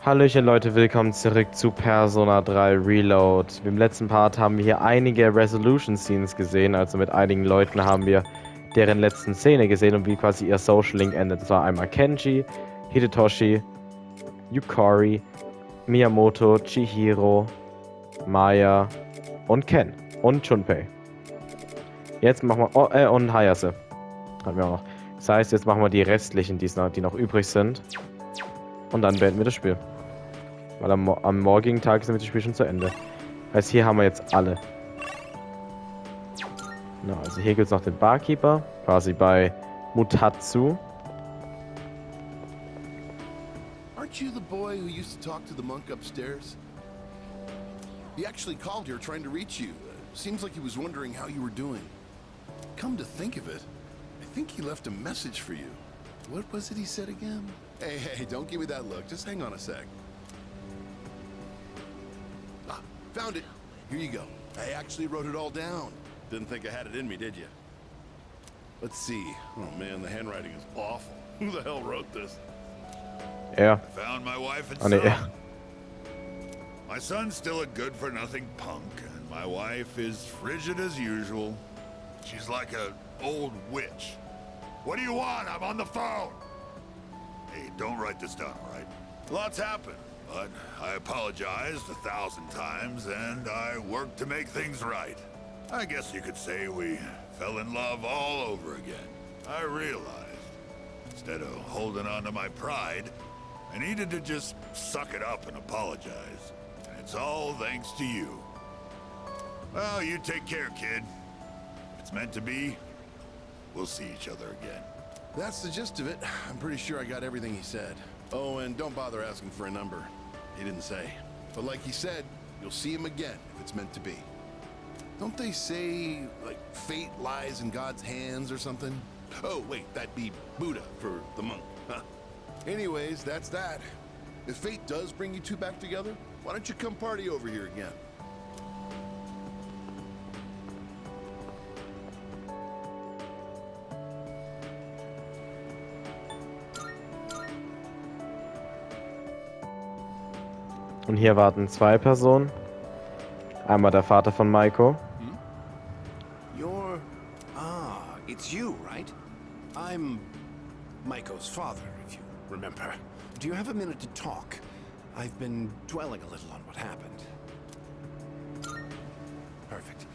Hallöchen Leute, willkommen zurück zu Persona 3 Reload. Im letzten Part haben wir hier einige Resolution Scenes gesehen, also mit einigen Leuten haben wir deren letzten Szene gesehen und wie quasi ihr Social Link endet. Das war einmal Kenji, Hidetoshi, Yukari, Miyamoto, Chihiro, Maya und Ken und Junpei. Jetzt machen wir, und Hayase hatten wir auch noch. Das heißt, jetzt machen wir die restlichen, die noch übrig sind und dann beenden wir das Spiel. Weil am morgigen Tag ist nämlich das Spiel schon zu Ende. Heißt, hier haben wir jetzt alle. Na, also hier gibt es noch den Barkeeper, quasi bei Mutatsu. Aren't you the boy who used to talk to the monk upstairs? He actually called here trying to reach you. Seems like he was wondering how you were doing. Come to think of it, I think he left a message for you. What was it he said again? Hey, don't give me that look. Just hang on a sec. Ah, found it. Here you go. I actually wrote it all down. Didn't think I had it in me, did you? Let's see. Oh man, the handwriting is awful. Who the hell wrote this? Er. Found my wife and Oh, nee, son. My son's still a good-for-nothing punk, and my wife is frigid as usual. She's like an old witch. What do you want? I'm on the phone. Hey, don't write this down, all right? Lots happened, but I apologized 1,000 times, and I worked to make things right. I guess you could say we fell in love all over again. I realized, instead of holding on to my pride, I needed to just suck it up and apologize. And it's all thanks to you. Well, you take care, kid. If it's meant to be, we'll see each other again. That's the gist of it. I'm pretty sure I got everything he said. Oh, and don't bother asking for a number. He didn't say. But like he said, you'll see him again if it's meant to be. Don't they say, like, fate lies in God's hands or something? Oh, wait, that'd be Buddha for the monk. Huh. Anyways, that's that. If fate does bring you two back together, why don't you come party over here again? Und hier warten zwei Personen. Einmal der Vater von Maiko. It's you, right? I'm Maiko's father, if you remember. Do you have a minute to talk? I've been dwelling a little on what happened. Perfect.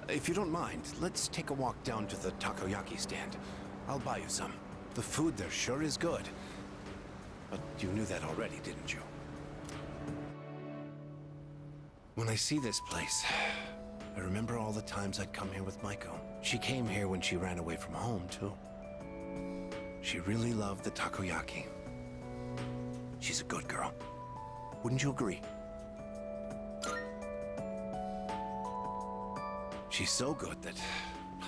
If you don't mind, let's take a walk down to the takoyaki stand. I'll buy you some. The food there sure is good. But you knew that already, didn't you? When I see this place, I remember all the times I'd come here with Maiko. She came here when she ran away from home, too. She really loved the takoyaki. She's a good girl. Wouldn't you agree? She's so good that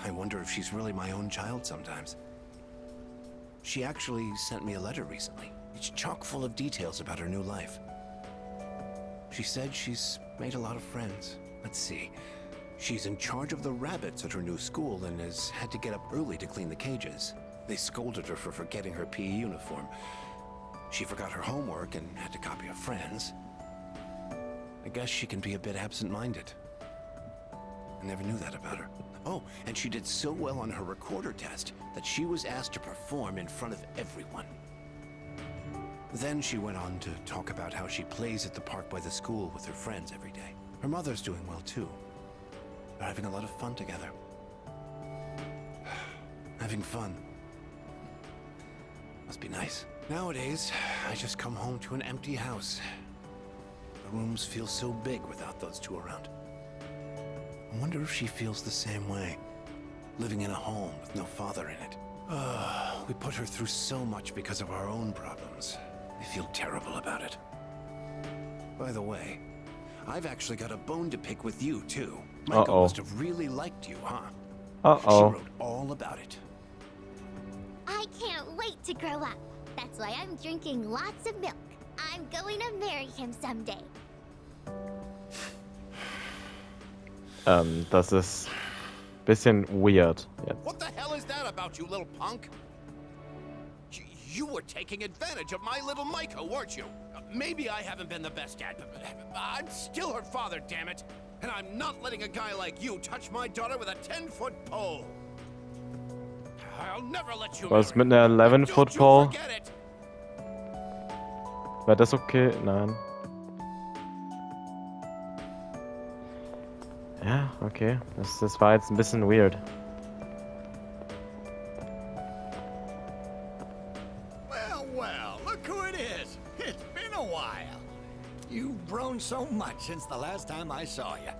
I wonder if she's really my own child sometimes. She actually sent me a letter recently. It's chock full of details about her new life. She said she's made a lot of friends. Let's see. She's in charge of the rabbits at her new school and has had to get up early to clean the cages. They scolded her for forgetting her PE uniform. She forgot her homework and had to copy a friend's. I guess she can be a bit absent-minded. I never knew that about her. Oh, and she did so well on her recorder test that she was asked to perform in front of everyone. Then she went on to talk about how she plays at the park by the school with her friends every day. Her mother's doing well, too. They're having a lot of fun together. Having fun. Must be nice. Nowadays, I just come home to an empty house. The rooms feel so big without those two around. I wonder if she feels the same way. Living in a home with no father in it. We put her through so much because of our own problems. I feel terrible about it. By the way, I've actually got a bone to pick with you, too. Maiko must have really liked you, huh? She wrote all about it. I can't wait to grow up. That's why I'm drinking lots of milk. I'm going to marry him someday. Das ist ein bisschen weird jetzt. What the hell is that about, you little punk? You were taking advantage of my little Micah, weren't you? Maybe I haven't been the best dad, but I'm still her father, damn it. And I'm not letting a guy like you touch my daughter with a 10-foot pole. I'll never let you Was marry mit einer her. 11-Foot Don't you Pole? forget it. Wäre das okay? Nein. Ja, okay. Das war jetzt ein bisschen weird. Well, look who it is. It's been a while. You've grown so much since the last time I saw you.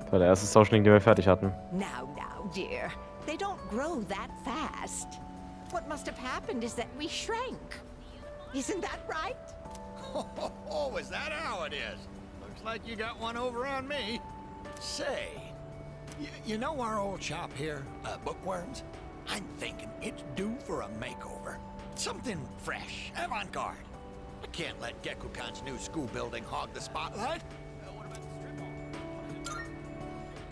Das war der erste Social Link, den wir fertig hatten. Now, dear. They don't grow that fast. What must have happened is that we shrank. Isn't that right? Oh, is that how it is? Looks like you got one over on me. Say, you know our old shop here, Bookworms? I'm thinking it's due for a makeover. Something fresh, avant-garde. I can't let Gekukan's new school building hog the spotlight.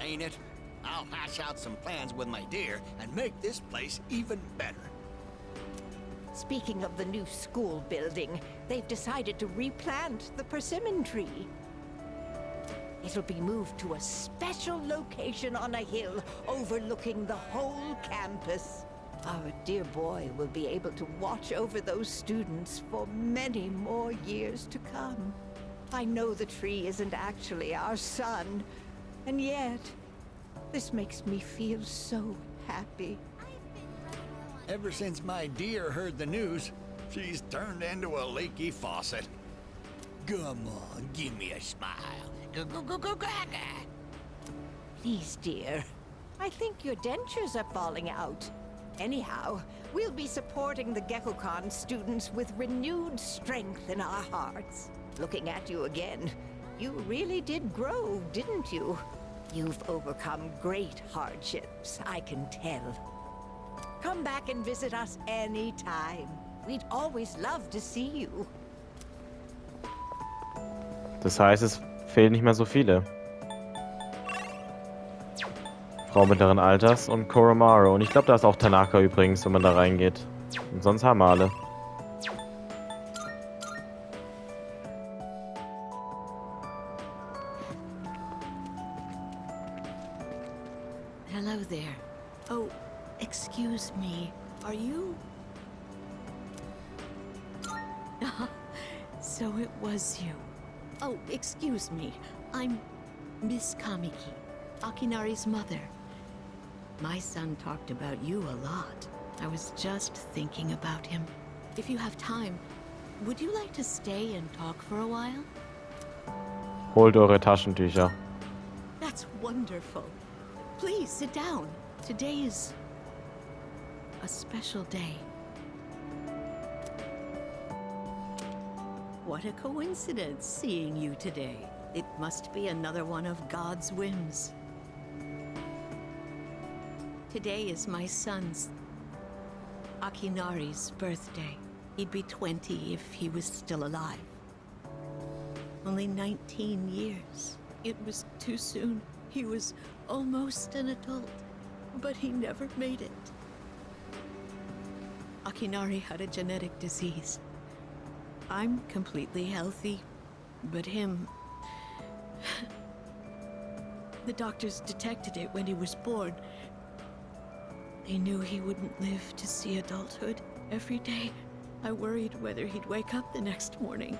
Ain't it? I'll hash out some plans with my dear and make this place even better. Speaking of the new school building, they've decided to replant the persimmon tree. It'll be moved to a special location on a hill overlooking the whole campus. Our dear boy will be able to watch over those students for many more years to come. I know the tree isn't actually our son, and yet, this makes me feel so happy. Ever since my dear heard the news, she's turned into a leaky faucet. Come on, give me a smile. Gaga. Please, dear. I think your dentures are falling out. Anyhow, we'll be supporting the Gekukan students with renewed strength in our hearts. Looking at you again, you really did grow, didn't you? You've overcome great hardships, I can tell. Come back and visit us anytime. We'd always love to see you. Das heißt, es fehlen nicht mehr so viele. Frau mittleren Alters und Koromaru. Und ich glaube, da ist auch Tanaka übrigens, wenn man da reingeht. Und sonst haben wir alle. Hello there. Oh, excuse me. Are you... So it was you. Oh, excuse me. I'm Miss Kamiki, Akinari's mother. My son talked about you a lot. I was just thinking about him. If you have time, would you like to stay and talk for a while? Holt eure Taschentücher. That's wonderful. Please sit down. Today is a special day. What a coincidence seeing you today. It must be another one of God's whims. Today is my son's, Akinari's, birthday. He'd be 20 if he was still alive. Only 19 years. It was too soon. He was almost an adult, but he never made it. Akinari had a genetic disease. I'm completely healthy, but him... The doctors detected it when he was born. They knew he wouldn't live to see adulthood. Every day, I worried whether he'd wake up the next morning.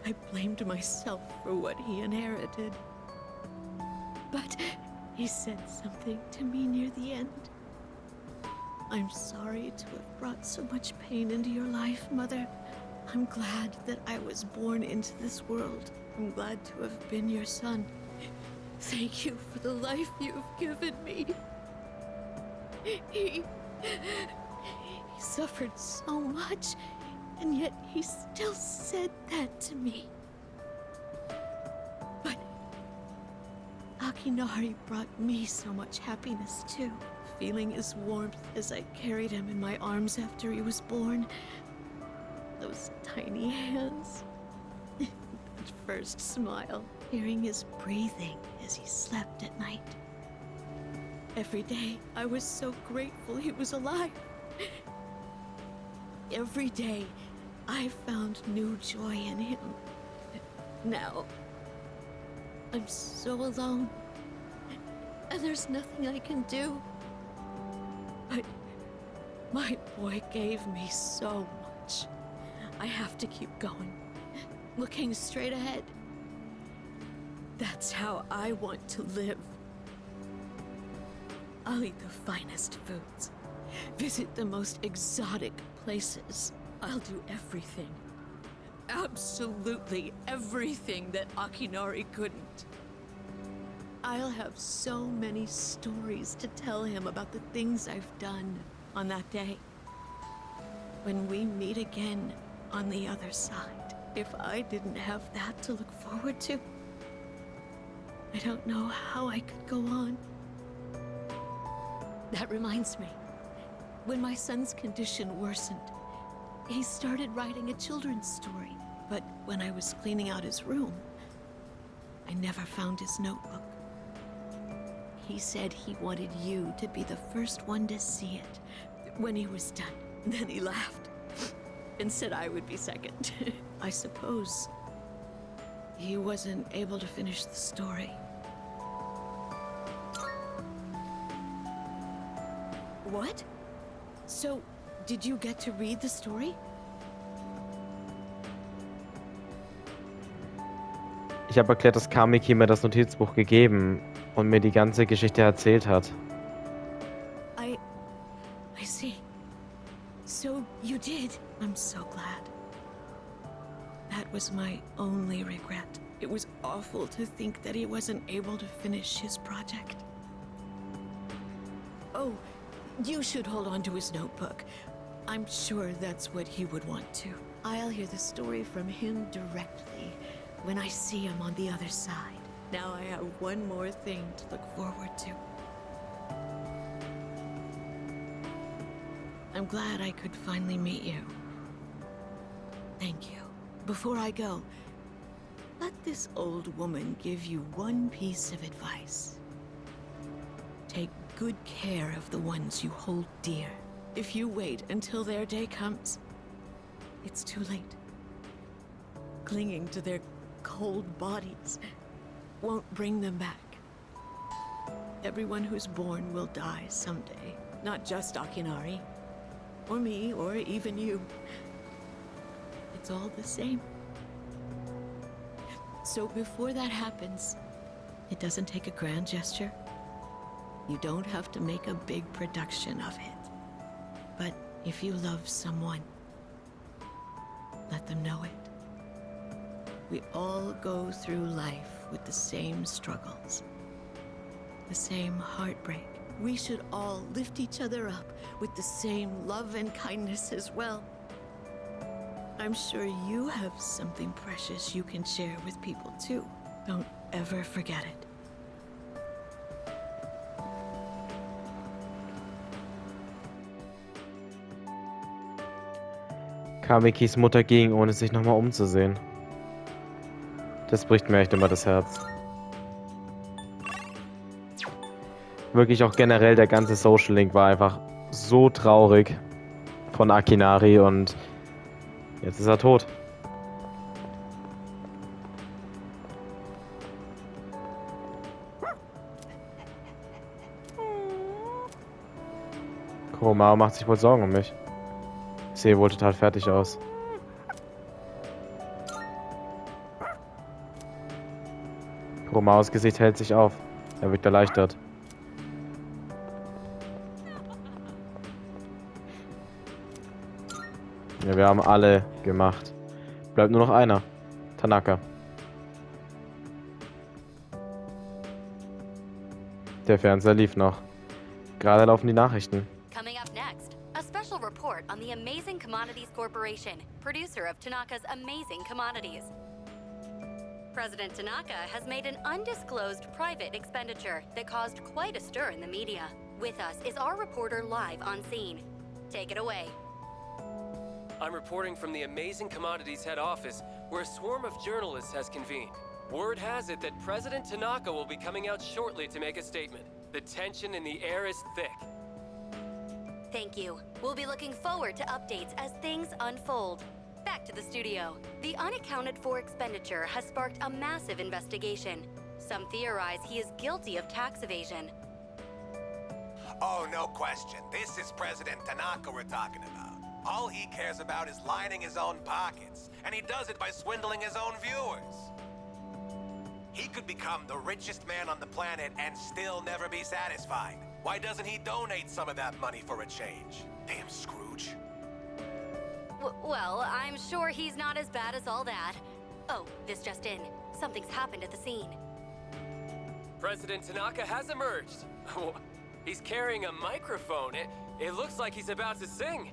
I blamed myself for what he inherited. But he said something to me near the end. I'm sorry to have brought so much pain into your life, Mother. I'm glad that I was born into this world. I'm glad to have been your son. Thank you for the life you've given me. He suffered so much, and yet he still said that to me. But Akinari brought me so much happiness too. Feeling his warmth as I carried him in my arms after he was born. Those tiny hands. That first smile. Hearing his breathing as he slept at night. Every day, I was so grateful he was alive. Every day, I found new joy in him. Now, I'm so alone, and there's nothing I can do. But my boy gave me so much. I have to keep going, looking straight ahead. That's how I want to live. I'll eat the finest foods, visit the most exotic places. I'll do everything, absolutely everything that Akinari couldn't. I'll have so many stories to tell him about the things I've done on that day. When we meet again on the other side, if I didn't have that to look forward to, I don't know how I could go on. That reminds me, when my son's condition worsened, he started writing a children's story. But when I was cleaning out his room, I never found his notebook. He said he wanted you to be the first one to see it when he was done. Then he laughed and said I would be second. I suppose he wasn't able to finish the story. What? So, did you get to read the story? Ich habe erklärt, dass Kamiki mir das Notizbuch gegeben und mir die ganze Geschichte erzählt hat. I see. So, you did. I'm so glad. That was my only regret. It was awful to think that he wasn't able to finish his project. Oh, you should hold on to his notebook. I'm sure that's what he would want to. I'll hear the story from him directly when I see him on the other side. Now I have one more thing to look forward to. I'm glad I could finally meet you. Thank you. Before I go, let this old woman give you one piece of advice. Take good care of the ones you hold dear. If you wait until their day comes, it's too late. Clinging to their cold bodies won't bring them back. Everyone who's born will die someday. Not just Akinari, or me, or even you. It's all the same. So before that happens, it doesn't take a grand gesture. You don't have to make a big production of it. But if you love someone, let them know it. We all go through life with the same struggles, the same heartbreak. We should all lift each other up with the same love and kindness as well. I'm sure you have something precious you can share with people too. Don't ever forget it. Kamikis Mutter ging, ohne sich nochmal umzusehen. Das bricht mir echt immer das Herz. Wirklich auch generell der ganze Social Link war einfach so traurig von Akinari und jetzt ist er tot. Kuromao macht sich wohl Sorgen um mich. Ich sehe wohl total fertig aus. Kuromaos Gesicht hält sich auf. Er wirkt erleichtert. Ja, wir haben alle gemacht. Bleibt nur noch einer. Tanaka. Der Fernseher lief noch. Gerade laufen die Nachrichten. Coming up next, a special report on the Amazing Commodities Corporation, producer of Tanaka's Amazing Commodities. President Tanaka has made an undisclosed private expenditure that caused quite a stir in the media. With us is our reporter live on scene. Take it away. I'm reporting from the Amazing Commodities head office, where a swarm of journalists has convened. Word has it that President Tanaka will be coming out shortly to make a statement. The tension in the air is thick. thank you. We'll be looking forward to updates as things unfold. Back to the studio. The unaccounted for expenditure has sparked a massive investigation. Some theorize he is guilty of tax evasion. Oh, no question. This is President Tanaka we're talking about. All he cares about is lining his own pockets, and he does it by swindling his own viewers. He could become the richest man on the planet and still never be satisfied. Why doesn't he donate some of that money for a change? Damn Scrooge. Well, I'm sure he's not as bad as all that. Oh, this just in. Something's happened at the scene. President Tanaka has emerged. He's carrying a microphone. It looks like he's about to sing.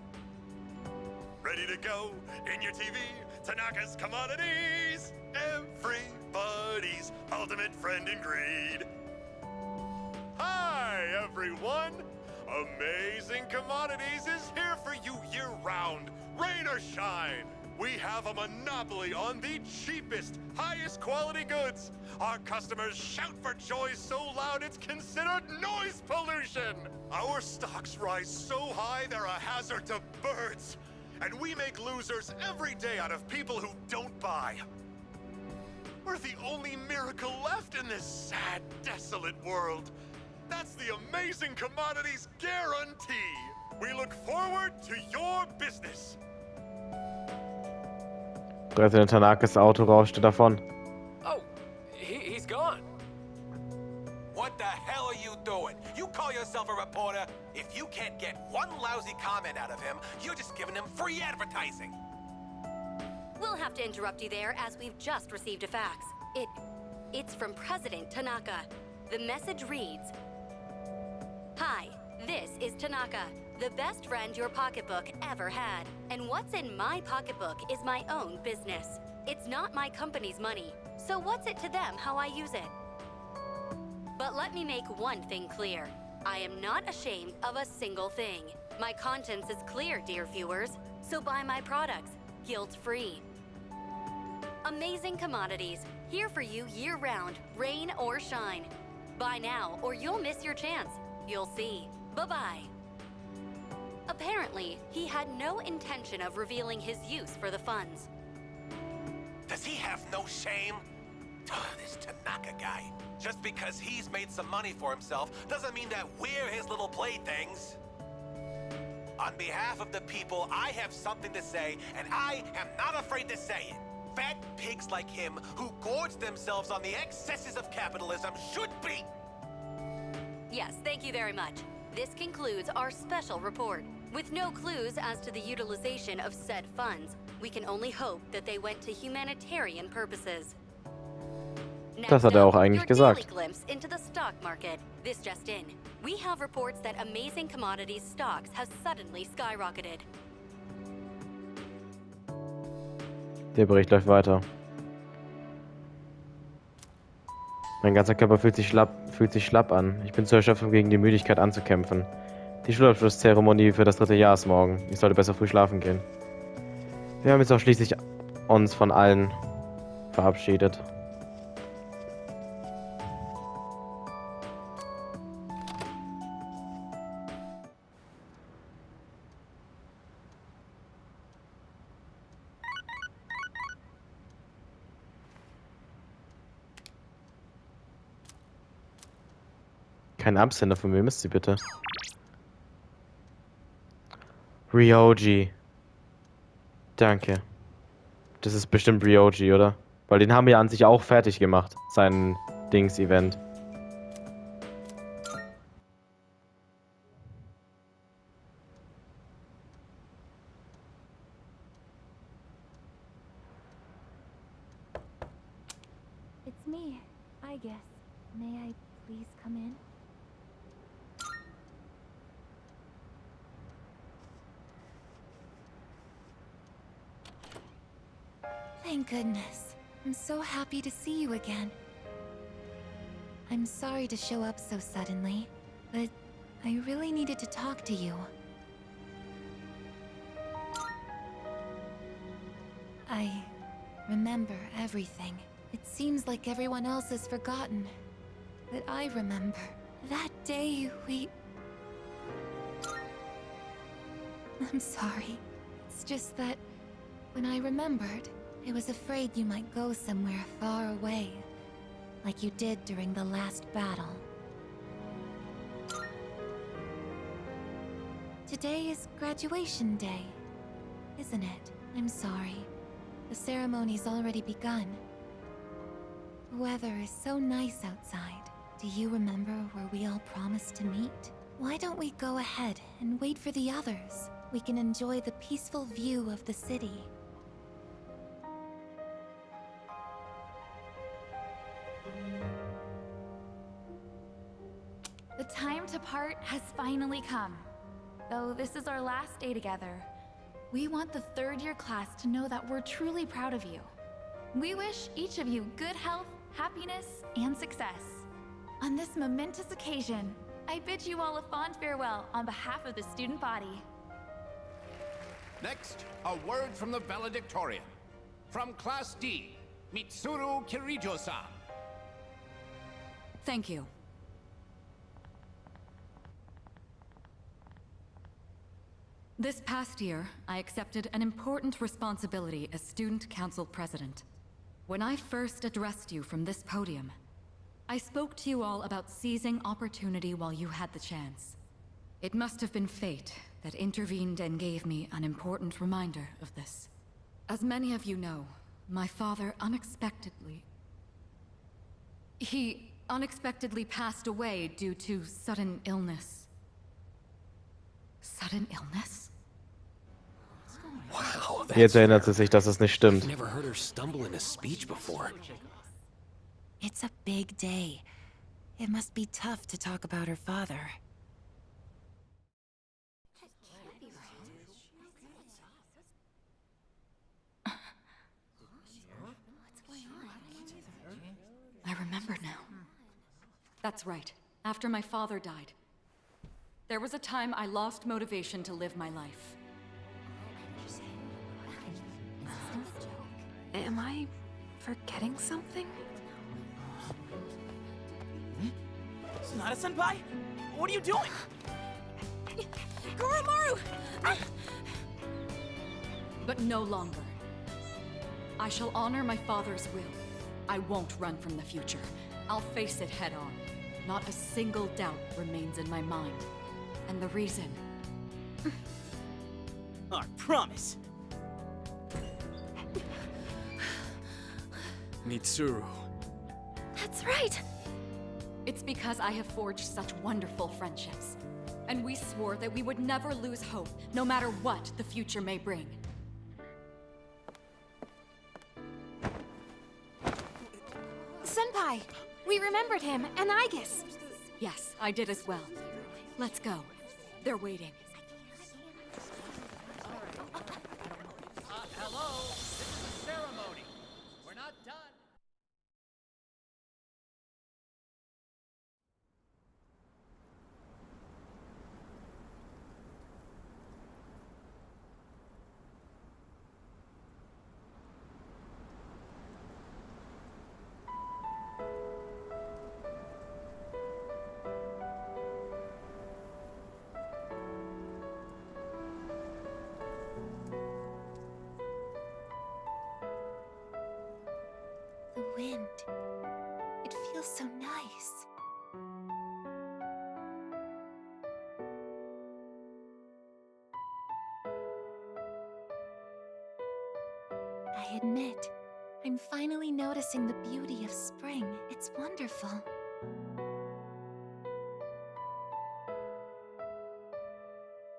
Ready to go in your TV? Tanaka's Commodities! Everybody's ultimate friend in greed. Hi, everyone! Amazing Commodities is here for you year-round, rain or shine. We have a monopoly on the cheapest, highest quality goods. Our customers shout for joy so loud it's considered noise pollution. Our stocks rise so high they're a hazard to birds. And we make losers every day out of people who don't buy. We're the only miracle left in this sad, desolate world. That's the Amazing Commodities guarantee. We look forward to your business. Präsident Tanakas Auto rauschte davon. Oh, he's gone. What the hell are you doing? You call yourself a reporter? If you can't get one lousy comment out of him, you're just giving him free advertising. We'll have to interrupt you there as we've just received a fax. It's from President Tanaka. The message reads, "Hi, this is Tanaka, the best friend your pocketbook ever had. And what's in my pocketbook is my own business. It's not my company's money, so what's it to them how I use it? But let me make one thing clear. I am not ashamed of a single thing. My conscience is clear, dear viewers, so buy my products, guilt-free. Amazing Commodities, here for you year-round, rain or shine. Buy now or you'll miss your chance. You'll see. Bye-bye." Apparently, he had no intention of revealing his use for the funds. Does he have no shame? This Tanaka guy. Just because he's made some money for himself doesn't mean that we're his little playthings. On behalf of the people, I have something to say, and I am not afraid to say it. Fat pigs like him who gorge themselves on the excesses of capitalism should be... Yes, thank you very much. This concludes our special report. With no clues as to the utilization of said funds, we can only hope that they went to humanitarian purposes. Das hat er auch eigentlich your gesagt. daily glimpse into the stock market. This just in. We have reports that Amazing Commodities stocks have suddenly skyrocketed. Der Bericht läuft weiter. Mein ganzer Körper fühlt sich schlapp an. Ich bin zur Erschöpfung gegen die Müdigkeit anzukämpfen. Die Schulabschlusszeremonie für das 3. Jahr ist morgen. Ich sollte besser früh schlafen gehen. Wir haben jetzt auch schließlich uns von allen verabschiedet. Kein Absender, von wem ist sie bitte? Ryoji. Danke. Das ist bestimmt Ryoji, oder? Weil den haben wir an sich auch fertig gemacht. Sein Dings-Event. It's me, I guess. May I please come in? Thank goodness. I'm so happy to see you again. I'm sorry to show up so suddenly, but I really needed to talk to you. I remember everything. It seems like everyone else has forgotten, but I remember. That day I'm sorry. It's just that when I remembered, I was afraid you might go somewhere far away, like you did during the last battle. Today is graduation day, isn't it? I'm sorry. The ceremony's already begun. The weather is so nice outside. Do you remember where we all promised to meet? Why don't we go ahead and wait for the others? We can enjoy the peaceful view of the city. The time to part has finally come. Though this is our last day together, we want the third-year class to know that we're truly proud of you. We wish each of you good health, happiness, and success. On this momentous occasion, I bid you all a fond farewell on behalf of the student body. Next, a word from the valedictorian. From Class D, Mitsuru Kirijo-san. Thank you. This past year, I accepted an important responsibility as Student Council President. When I first addressed you from this podium, I spoke to you all about seizing opportunity while you had the chance. It must have been fate that intervened and gave me an important reminder of this. As many of you know, my father He unexpectedly passed away due to sudden illness. Sudden illness? Wow, that's Jetzt erinnert sie sich, dass es nicht I've stimmt. never heard her stumble in a speech before. It's a big day. It must be tough to talk about her father. I remember now. That's right. After my father died, there was a time I lost motivation to live my life. Am I forgetting something? Sonata-senpai? What are you doing? Goromaru! But no longer. I shall honor my father's will. I won't run from the future. I'll face it head on. Not a single doubt remains in my mind. And the reason... Our promise. Mitsuru. That's right! It's because I have forged such wonderful friendships. And we swore that we would never lose hope, no matter what the future may bring. Senpai! We remembered him, and Aigis! Yes, I did as well. Let's go. They're waiting. Hello, this is a ceremony. We're not done. The wind. It feels so nice. I admit, I'm finally noticing the beauty of spring. It's wonderful.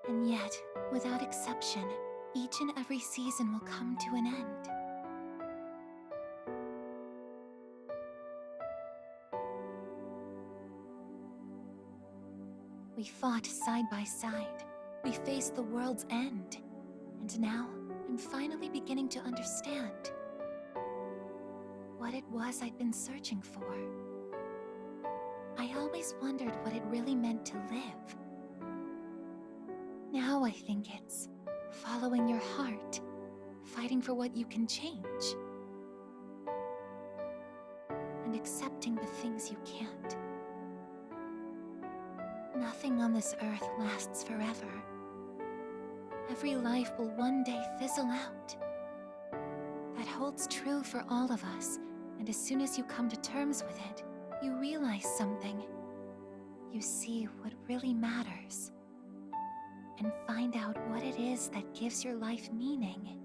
And yet, without exception, each and every season will come to an end. We fought side by side. We faced the world's end. And now, I'm finally beginning to understand what it was I'd been searching for. I always wondered what it really meant to live. Now I think it's following your heart, fighting for what you can change, and accepting the things you can't. Nothing on this earth lasts forever. every life will one day fizzle out. That holds true for all of us, and as soon as you come to terms with it, you realize something. You see what really matters, and find out what it is that gives your life meaning.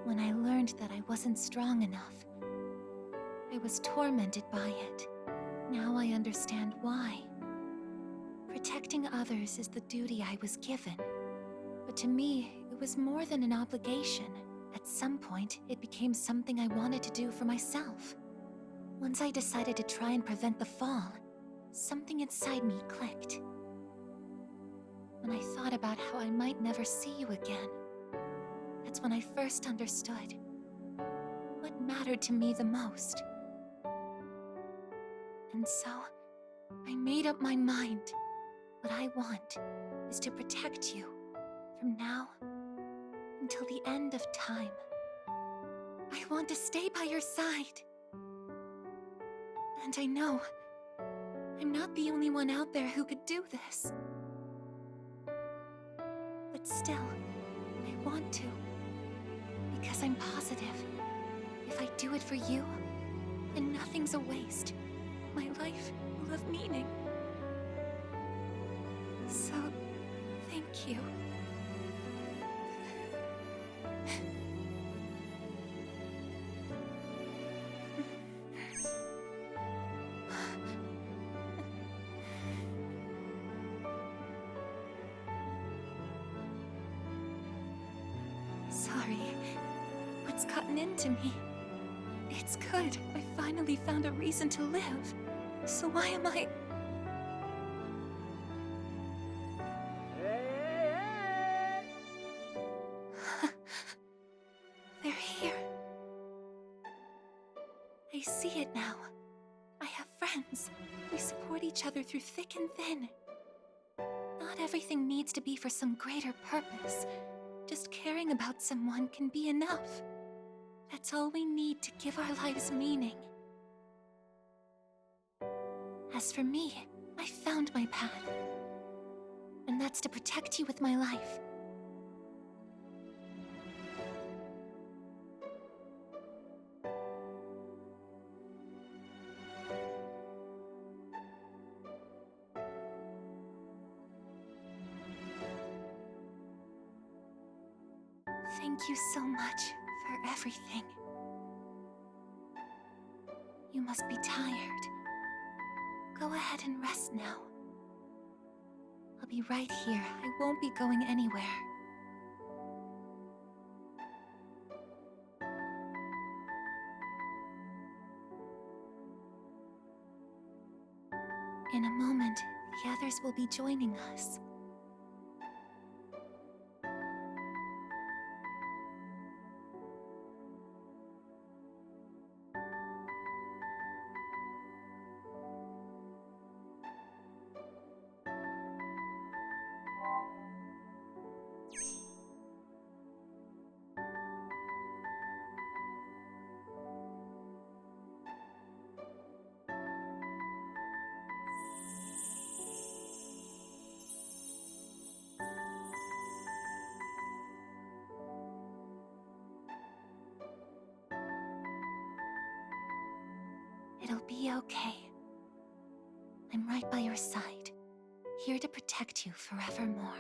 When I learned that I wasn't strong enough, I was tormented by it. Now I understand why. Protecting others is the duty I was given. But to me, it was more than an obligation. At some point, it became something I wanted to do for myself. Once I decided to try and prevent the fall, something inside me clicked. When I thought about how I might never see you again, that's when I first understood what mattered to me the most. And so, I made up my mind. What I want is to protect you from now until the end of time. I want to stay by your side. And I know I'm not the only one out there who could do this. But still, I want to. Because I'm positive, if I do it for you, then nothing's a waste. My life will have meaning. So, thank you. Sorry. What's gotten into me? It's good. I finally found a reason to live. So why am I... They're here. I see it now. I have friends. We support each other through thick and thin. Not everything needs to be for some greater purpose. Just caring about someone can be enough. That's all we need to give our lives meaning. As for me, I found my path. And that's to protect you with my life. Thank you so much for everything. You must be tired. Go ahead and rest now. I'll be right here. I won't be going anywhere. In a moment, the others will be joining us. It'll be okay. I'm right by your side, here to protect you forevermore.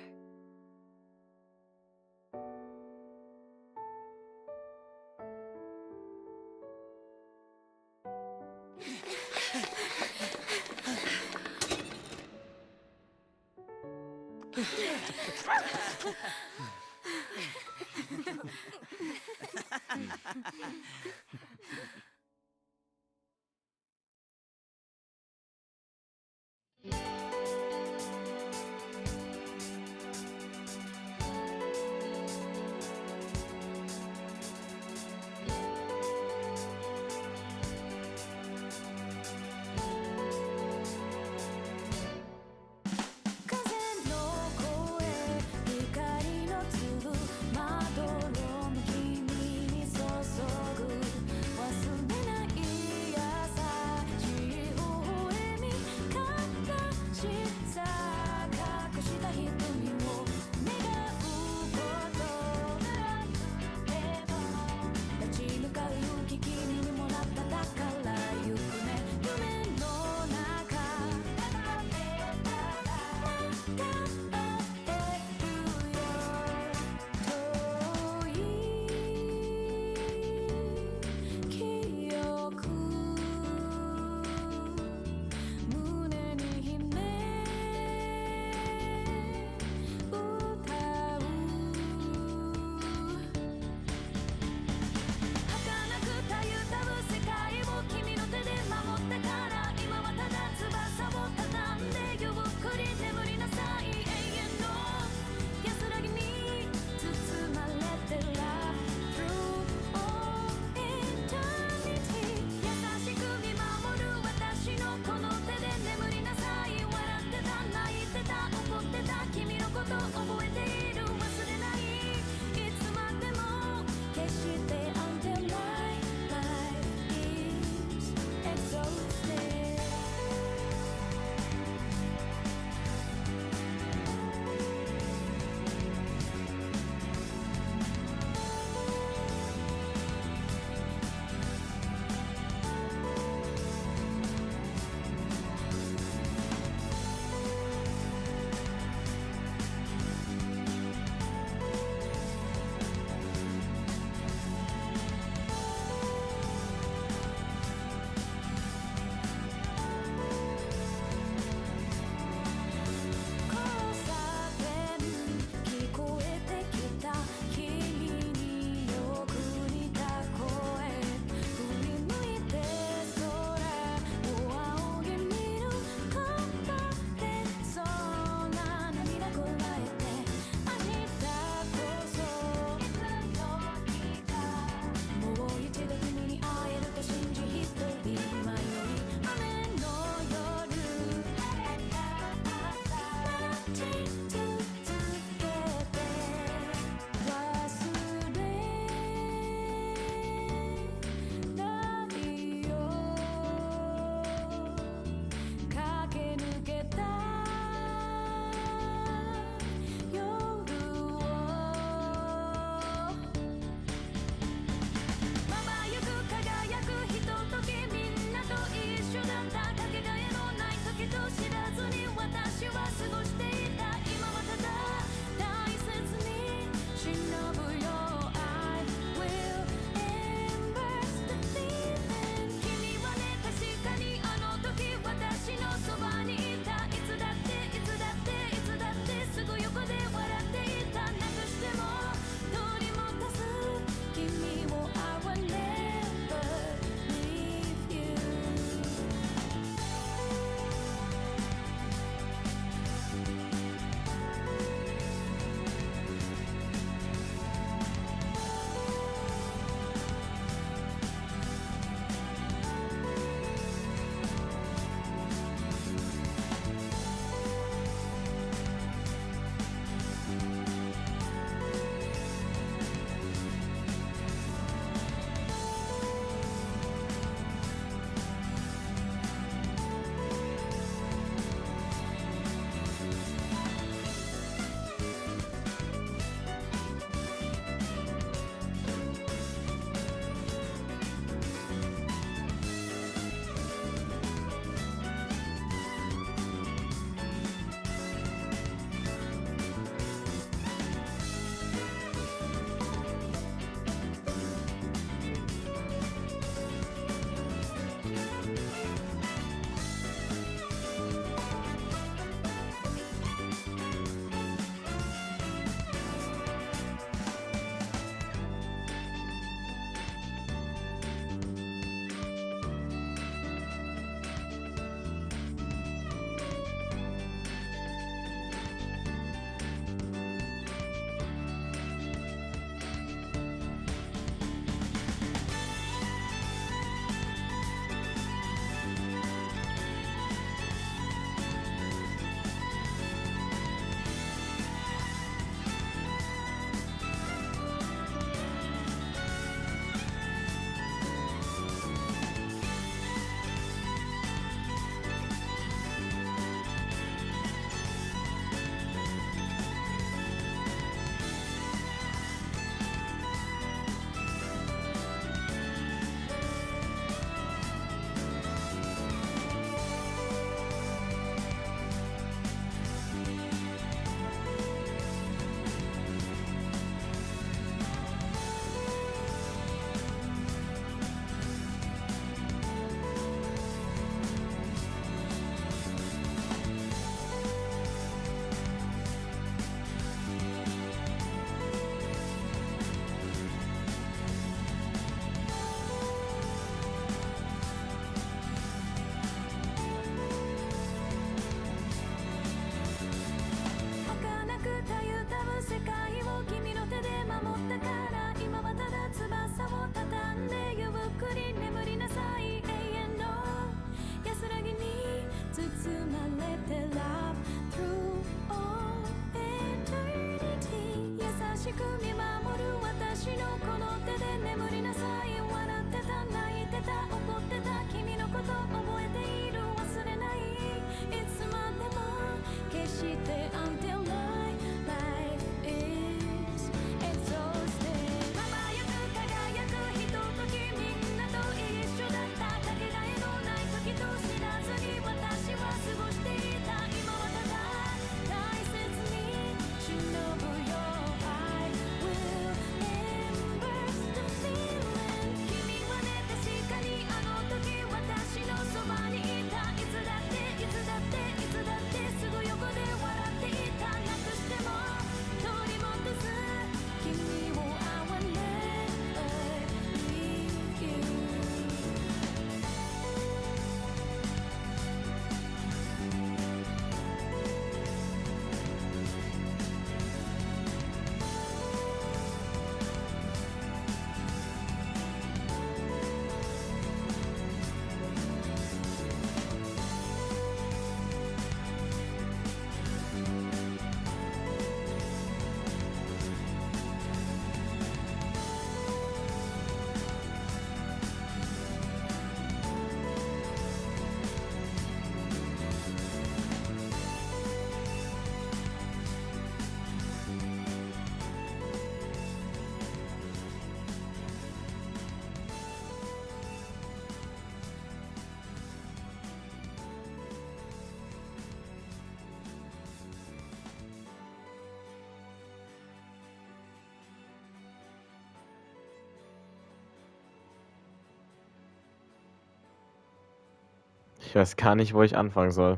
Ich weiß gar nicht, wo ich anfangen soll.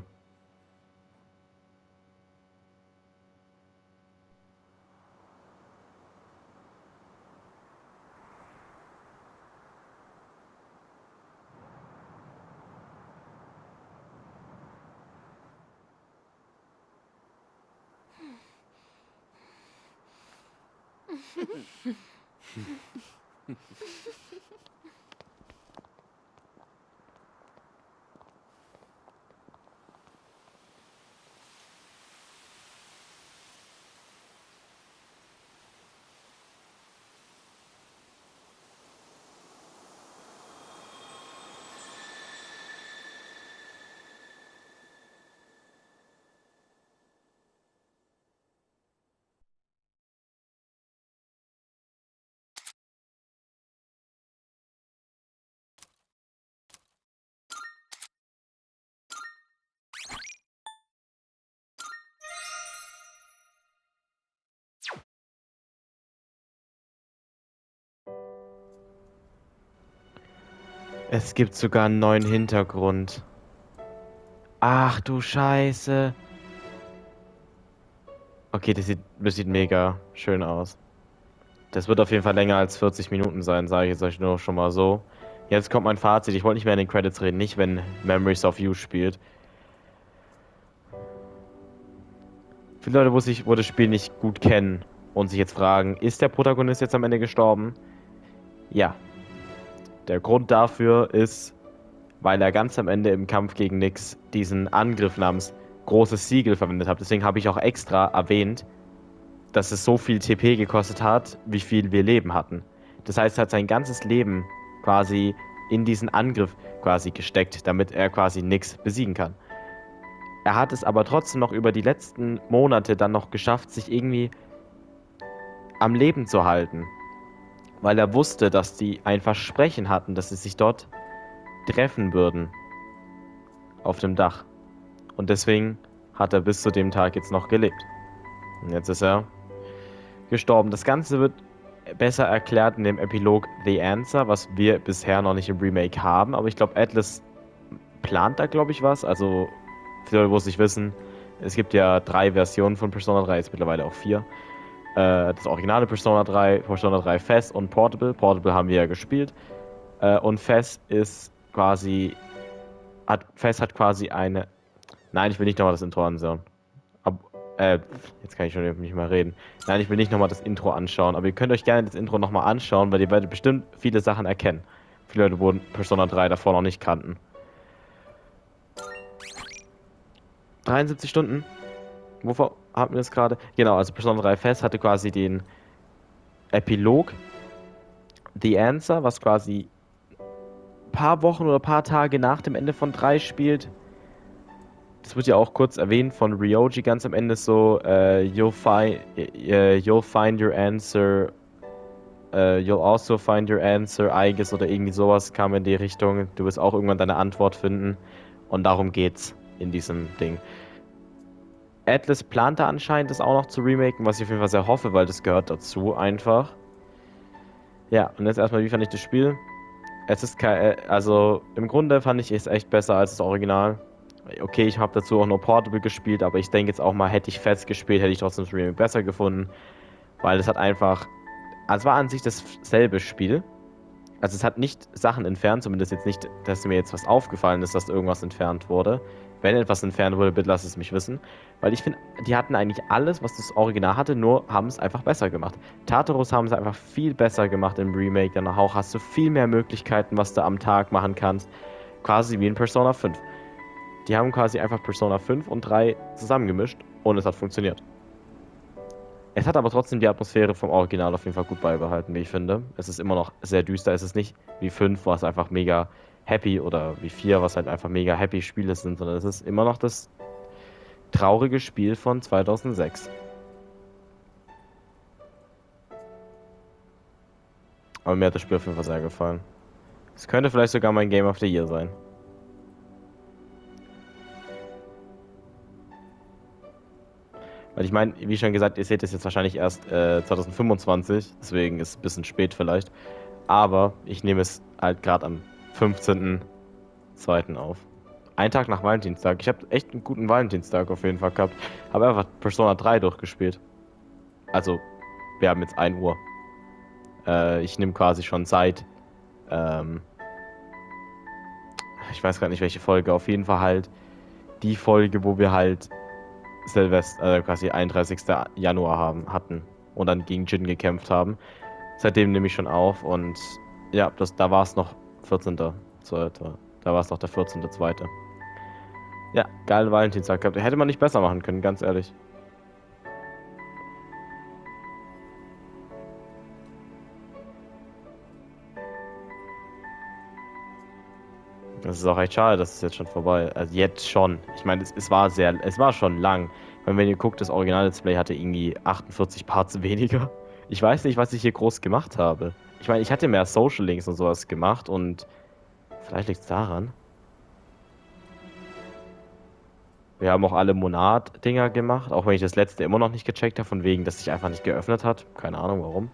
Es gibt sogar einen neuen Hintergrund. Ach du Scheiße. Okay, das sieht mega schön aus. Das wird auf jeden Fall länger als 40 Minuten sein, sage ich jetzt euch nur schon mal so. Jetzt kommt mein Fazit. Ich wollte nicht mehr in den Credits reden, nicht wenn Memories of You spielt. Viele Leute, wo das Spiel nicht gut kennen und sich jetzt fragen, ist der Protagonist jetzt am Ende gestorben? Ja. Der Grund dafür ist, weil er ganz am Ende im Kampf gegen Nyx diesen Angriff namens Großes Siegel verwendet hat. Deswegen habe ich auch extra erwähnt, dass es so viel TP gekostet hat, wie viel wir Leben hatten. Das heißt, er hat sein ganzes Leben quasi in diesen Angriff quasi gesteckt, damit er quasi Nyx besiegen kann. Er hat es aber trotzdem noch über die letzten Monate dann noch geschafft, sich irgendwie am Leben zu halten. Weil er wusste, dass die ein Versprechen hatten, dass sie sich dort treffen würden. Auf dem Dach. Und deswegen hat er bis zu dem Tag jetzt noch gelebt. Und jetzt ist er gestorben. Das Ganze wird besser erklärt in dem Epilog The Answer, was wir bisher noch nicht im Remake haben. Aber ich glaube, Atlas plant da, glaube ich, was. Also, für Leute, wo es nicht wissen, es gibt ja 3 Versionen von Persona 3, jetzt mittlerweile auch 4. Das originale Persona 3 Fest und Portable. Portable haben wir ja gespielt. Und Fest ist quasi. Fest hat quasi eine. Nein, ich will nicht nochmal das Intro anschauen. Jetzt kann ich schon nicht mehr reden. Nein, ich will nicht nochmal das Intro anschauen. Aber ihr könnt euch gerne das Intro nochmal anschauen, weil ihr werdet bestimmt viele Sachen erkennen. Viele Leute wurden Persona 3 davor noch nicht kannten. 73 Stunden? Wovor hatten wir das gerade? Genau, also Persona 3 Fest hatte quasi den Epilog The Answer, was quasi ein paar Wochen oder ein paar Tage nach dem Ende von 3 spielt. Das wird ja auch kurz erwähnt von Ryoji ganz am Ende so, you'll find your answer, you'll also find your answer, I guess, oder irgendwie sowas kam in die Richtung. Du wirst auch irgendwann deine Antwort finden. Und darum geht's in diesem Ding. Atlas plante anscheinend das auch noch zu remaken, was ich auf jeden Fall sehr hoffe, weil das gehört dazu einfach. Ja, und jetzt erstmal, wie fand ich das Spiel? Es ist also im Grunde fand ich es echt besser als das Original. Okay, ich habe dazu auch nur Portable gespielt, aber ich denke jetzt auch mal, hätte ich Fest gespielt, hätte ich trotzdem das Remake besser gefunden. Weil es hat einfach. Also es war an sich dasselbe Spiel. Also es hat nicht Sachen entfernt, zumindest jetzt nicht, dass mir jetzt was aufgefallen ist, dass irgendwas entfernt wurde. Wenn etwas entfernt wurde, bitte lasst es mich wissen. Weil ich finde, die hatten eigentlich alles, was das Original hatte, nur haben es einfach besser gemacht. Tartarus haben es einfach viel besser gemacht im Remake. Danach auch hast du viel mehr Möglichkeiten, was du am Tag machen kannst. Quasi wie in Persona 5. Die haben quasi einfach Persona 5 und 3 zusammengemischt und es hat funktioniert. Es hat aber trotzdem die Atmosphäre vom Original auf jeden Fall gut beibehalten, wie ich finde. Es ist immer noch sehr düster. Es ist nicht wie 5, was einfach mega happy, oder wie 4, was halt einfach mega happy Spiele sind, sondern es ist immer noch das traurige Spiel von 2006. Aber mir hat das Spiel auf jeden Fall sehr gefallen. Es könnte vielleicht sogar mein Game of the Year sein. Weil ich meine, wie schon gesagt, ihr seht es jetzt wahrscheinlich erst 2025, deswegen ist es ein bisschen spät vielleicht. Aber ich nehme es halt gerade am 15.02. auf. einen Tag nach Valentinstag. Ich habe echt einen guten Valentinstag auf jeden Fall gehabt. Habe einfach Persona 3 durchgespielt. Also, wir haben jetzt 1 Uhr. Ich nehme quasi schon seit, ich weiß gar nicht welche Folge, auf jeden Fall halt die Folge, wo wir halt Silvester, quasi 31. Januar hatten und dann gegen Jin gekämpft haben. Seitdem nehme ich schon auf und ja, da war es noch 14.2. Da war es noch der 14.2. Ja, geil Valentinstag gehabt. Hätte man nicht besser machen können, ganz ehrlich. Das ist auch echt schade, dass es jetzt schon vorbei ist. Also jetzt schon. Ich meine, es war schon lang. Ich meine, wenn ihr guckt, das Original-Let's Play hatte irgendwie 48 Parts weniger. Ich weiß nicht, was ich hier groß gemacht habe. Ich meine, ich hatte mehr Social Links und sowas gemacht und vielleicht liegt es daran. Wir haben auch alle Monat-Dinger gemacht, auch wenn ich das letzte immer noch nicht gecheckt habe, von wegen, dass sich einfach nicht geöffnet hat. Keine Ahnung warum.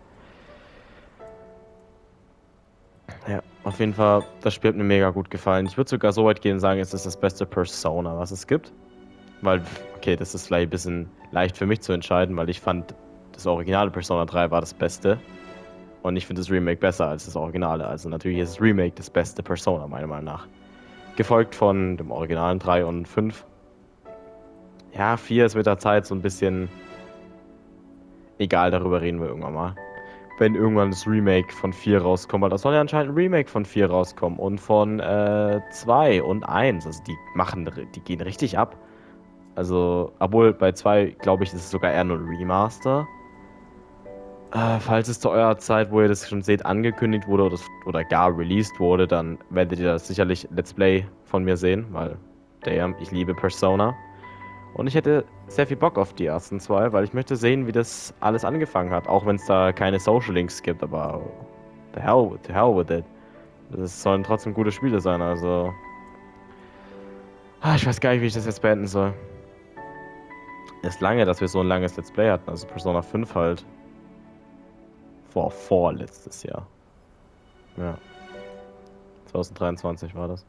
Ja, auf jeden Fall, das Spiel hat mir mega gut gefallen. Ich würde sogar so weit gehen und sagen, es ist das beste Persona, was es gibt. Weil, okay, das ist vielleicht ein bisschen leicht für mich zu entscheiden, weil ich fand, das originale Persona 3 war das Beste. Und ich finde das Remake besser als das Originale. Also natürlich ist das Remake das beste Persona, meiner Meinung nach. Gefolgt von dem originalen 3 und 5. Ja, 4 ist mit der Zeit so ein bisschen egal, darüber reden wir irgendwann mal. Wenn irgendwann das Remake von 4 rauskommt, weil das soll ja anscheinend ein Remake von 4 rauskommen und von 2 und 1. Also die gehen richtig ab. Also, obwohl bei 2, glaube ich, ist es sogar eher nur ein Remaster. Falls es zu eurer Zeit, wo ihr das schon seht, angekündigt wurde oder gar released wurde, dann werdet ihr das sicherlich Let's Play von mir sehen, weil, damn, ich liebe Persona. Und ich hätte sehr viel Bock auf die ersten 2, weil ich möchte sehen, wie das alles angefangen hat. Auch wenn es da keine Social Links gibt, aber the hell with it. Das sollen trotzdem gute Spiele sein, also. Ich weiß gar nicht, wie ich das jetzt beenden soll. Ist lange, dass wir so ein langes Let's Play hatten, also Persona 5 halt. Vorletztes Jahr. Ja. 2023 war das.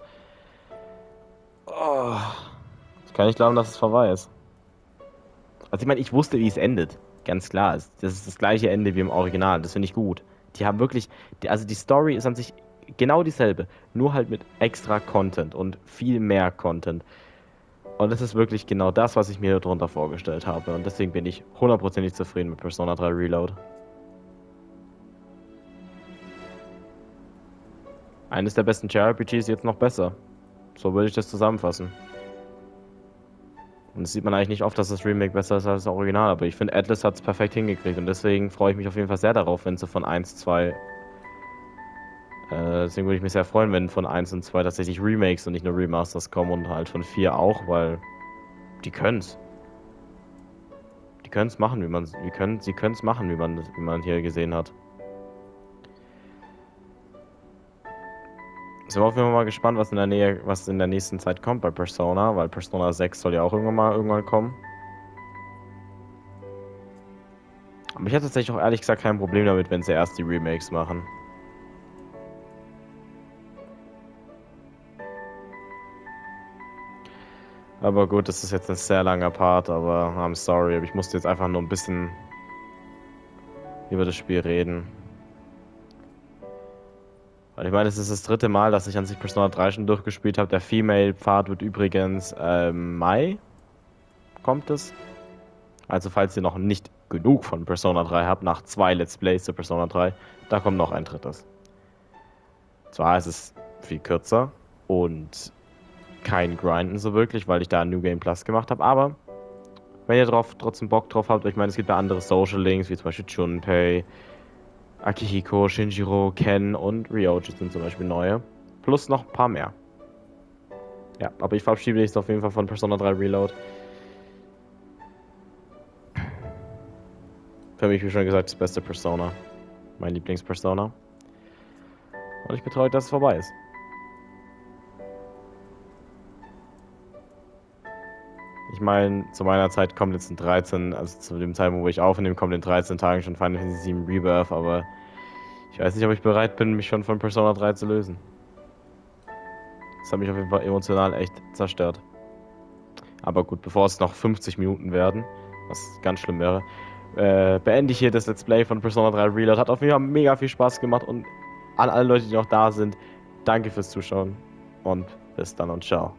Oh. Ich kann nicht glauben, dass es vorbei ist. Also ich meine, ich wusste, wie es endet. Ganz klar. Das ist das gleiche Ende wie im Original. Das finde ich gut. Die haben wirklich... Also die Story ist an sich genau dieselbe. Nur halt mit extra Content und viel mehr Content. Und das ist wirklich genau das, was ich mir darunter vorgestellt habe. Und deswegen bin ich 100%ig zufrieden mit Persona 3 Reload. Eines der besten JRPGs jetzt noch besser. So würde ich das zusammenfassen. Und das sieht man eigentlich nicht oft, dass das Remake besser ist als das Original. Aber ich finde, Atlas hat es perfekt hingekriegt. Und deswegen freue ich mich auf jeden Fall sehr darauf, wenn sie von 1, 2... deswegen würde ich mich sehr freuen, wenn von 1 und 2 tatsächlich Remakes und nicht nur Remasters kommen. Und halt von 4 auch, weil die können's. Die können's machen, sie können's machen, wie man hier gesehen hat. Sind wir auf jeden Fall mal gespannt, was in der nächsten Zeit kommt bei Persona, weil Persona 6 soll ja auch irgendwann kommen. Aber ich hätte tatsächlich auch ehrlich gesagt kein Problem damit, wenn sie erst die Remakes machen. Aber gut, das ist jetzt ein sehr langer Part, aber I'm sorry, aber ich musste jetzt einfach nur ein bisschen über das Spiel reden. Weil ich meine, es ist das 3. Mal, dass ich an sich Persona 3 schon durchgespielt habe. Der Female-Pfad wird übrigens Mai kommt es. Also falls ihr noch nicht genug von Persona 3 habt, nach 2 Let's Plays zu Persona 3, da kommt noch ein 3. Zwar ist es viel kürzer und kein Grinden so wirklich, weil ich da ein New Game Plus gemacht habe, aber wenn ihr trotzdem Bock drauf habt, ich meine, es gibt ja andere Social Links, wie zum Beispiel Junpei, Akihiko, Shinjiro, Ken und Ryoji sind zum Beispiel neue. Plus noch ein paar mehr. Ja, aber ich verabschiede mich auf jeden Fall von Persona 3 Reload. Für mich, wie schon gesagt, das beste Persona. Mein Lieblingspersona. Und ich bin traurig, dass es vorbei ist. Ich meine, zu meiner Zeit kommt jetzt in 13, also zu dem Zeitpunkt, wo ich aufnehme, kommt in 13 Tagen schon Final Fantasy VII Rebirth, aber ich weiß nicht, ob ich bereit bin, mich schon von Persona 3 zu lösen. Das hat mich auf jeden Fall emotional echt zerstört. Aber gut, bevor es noch 50 Minuten werden, was ganz schlimm wäre, beende ich hier das Let's Play von Persona 3 Reload. Hat auf jeden Fall mega viel Spaß gemacht und an alle Leute, die noch da sind, danke fürs Zuschauen und bis dann und ciao.